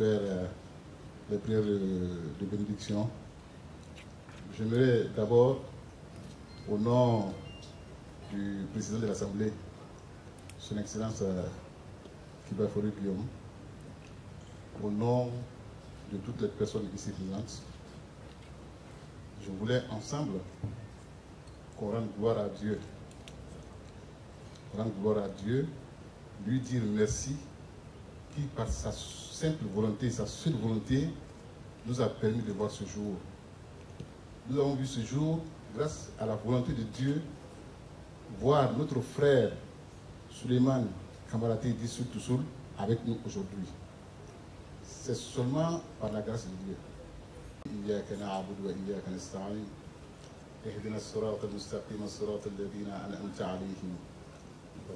faire les prières de bénédiction. J'aimerais d'abord, au nom du président de l'Assemblée, Son Excellence Kiba Fauré Guillaume, au nom de toutes les personnes ici présentes, je voulais ensemble qu'on rende gloire à Dieu. Rendre gloire à Dieu, lui dire merci, qui par sa simple volonté, sa seule volonté, nous a permis de voir ce jour. Nous avons vu ce jour, grâce à la volonté de Dieu, voir notre frère Souleymane Kamaraté Dissoul Toussoul avec nous aujourd'hui. C'est seulement par la grâce de Dieu. إياك نعبد وإياك نستعين اهدنا الصراط المستقيم الصراط الذين أنعمت عليهم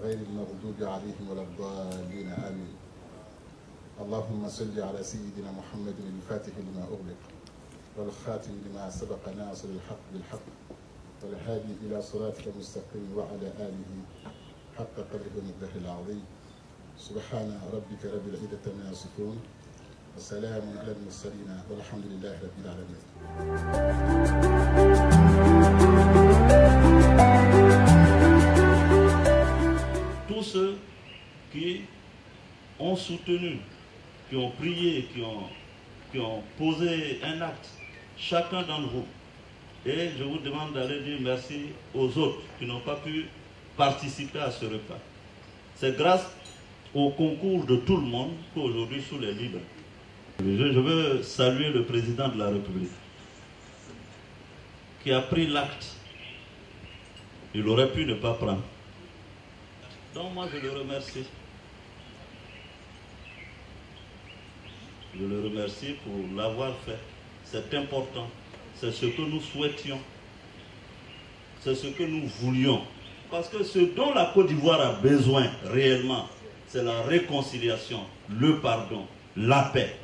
غير المغضوب عليهم ولا الضالين آمين. اللهم صل على سيدنا محمد الفاتح لما أغلق والخاتم لما سبق ناصر الحق بالحق والهادي إلى صراطك المستقيم وعلى آله حق قدره ومقداره العظيم. سبحان ربك رب العزة عما يصفون وسلام على المرسلين والحمد لله رب العالمين. Tous ceux qui ont soutenu, qui ont prié, qui ont posé un acte, chacun d'entre vous. Et je vous demande d'aller dire merci aux autres qui n'ont pas pu participer à ce repas. C'est grâce au concours de tout le monde qu'aujourd'hui Soul est libre. Je veux saluer le président de la République qui a pris l'acte. Il aurait pu ne pas prendre. Donc moi je le remercie. Je le remercie pour l'avoir fait. C'est important. C'est ce que nous souhaitions. C'est ce que nous voulions. Parce que ce dont la Côte d'Ivoire a besoin réellement, c'est la réconciliation, le pardon, la paix.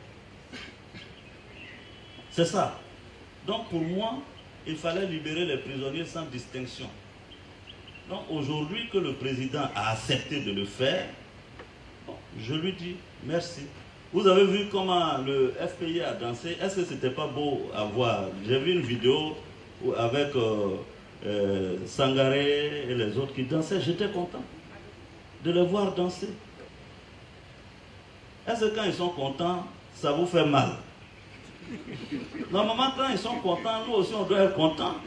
C'est ça. Donc pour moi, il fallait libérer les prisonniers sans distinction. Donc aujourd'hui que le président a accepté de le faire, bon, je lui dis merci. Vous avez vu comment le FPI a dansé. Est-ce que c'était pas beau à voir? J'ai vu une vidéo avec Sangaré et les autres qui dansaient. J'étais content de les voir danser. Est-ce que quand ils sont contents, ça vous fait mal? Normalement, quand ils sont contents, nous aussi on doit être contents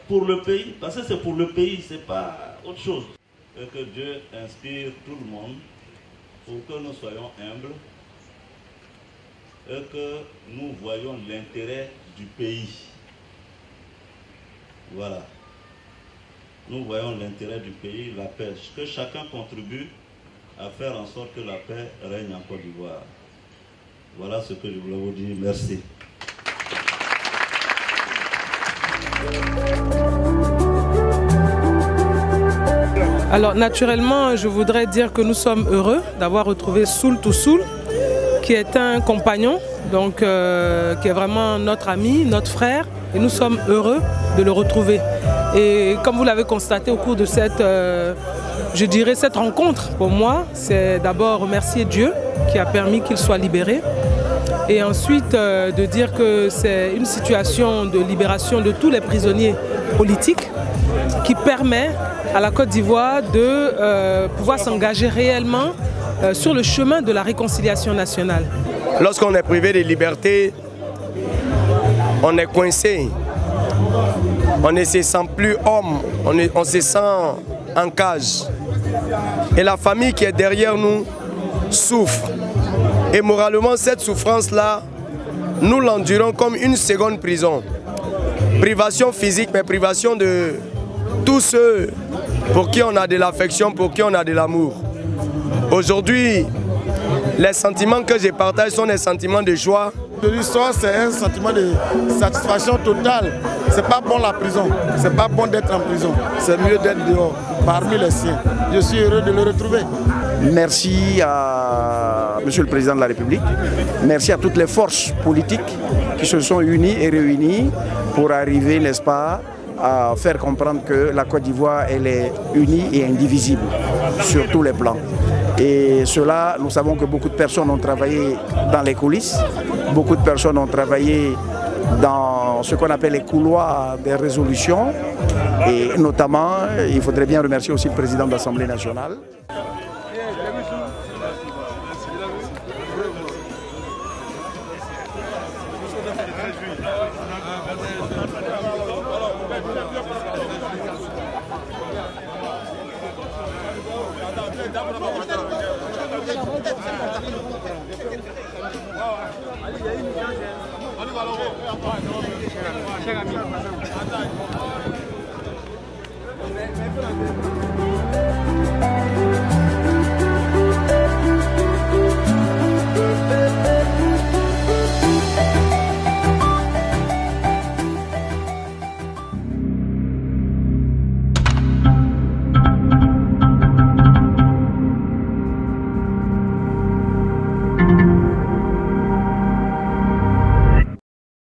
pour le pays. Parce que c'est pour le pays, c'est pas autre chose. Et que Dieu inspire tout le monde pour que nous soyons humbles et que nous voyons l'intérêt du pays. Voilà. Nous voyons l'intérêt du pays, la paix. Que chacun contribue à faire en sorte que la paix règne en Côte d'Ivoire. Voilà ce que je voulais vous dire. Merci. Alors naturellement, je voudrais dire que nous sommes heureux d'avoir retrouvé Soul Toussoul, qui est un compagnon, donc qui est vraiment notre ami, notre frère, et nous sommes heureux de le retrouver. Et comme vous l'avez constaté au cours de cette, je dirais, cette rencontre, pour moi, c'est d'abord remercier Dieu qui a permis qu'il soit libéré, et ensuite de dire que c'est une situation de libération de tous les prisonniers politiques qui permet à la Côte d'Ivoire de pouvoir s'engager réellement sur le chemin de la réconciliation nationale. Lorsqu'on est privé de liberté, on est coincé, on ne se sent plus homme, on se sent en cage. Et la famille qui est derrière nous souffre. Et moralement, cette souffrance-là, nous l'endurons comme une seconde prison. Privation physique, mais privation de tous ceux pour qui on a de l'affection, pour qui on a de l'amour. Aujourd'hui, les sentiments que je partage sont des sentiments de joie. L'histoire, c'est un sentiment de satisfaction totale. C'est pas bon la prison, c'est pas bon d'être en prison. C'est mieux d'être dehors, parmi les siens. Je suis heureux de le retrouver. Merci à Monsieur le Président de la République. Merci à toutes les forces politiques qui se sont unies et réunies pour arriver, n'est-ce pas, à faire comprendre que la Côte d'Ivoire, elle est unie et indivisible sur tous les plans. Et cela, nous savons que beaucoup de personnes ont travaillé dans les coulisses, beaucoup de personnes ont travaillé dans ce qu'on appelle les couloirs des résolutions. Et notamment, il faudrait bien remercier aussi le président de l'Assemblée nationale. Cher ami.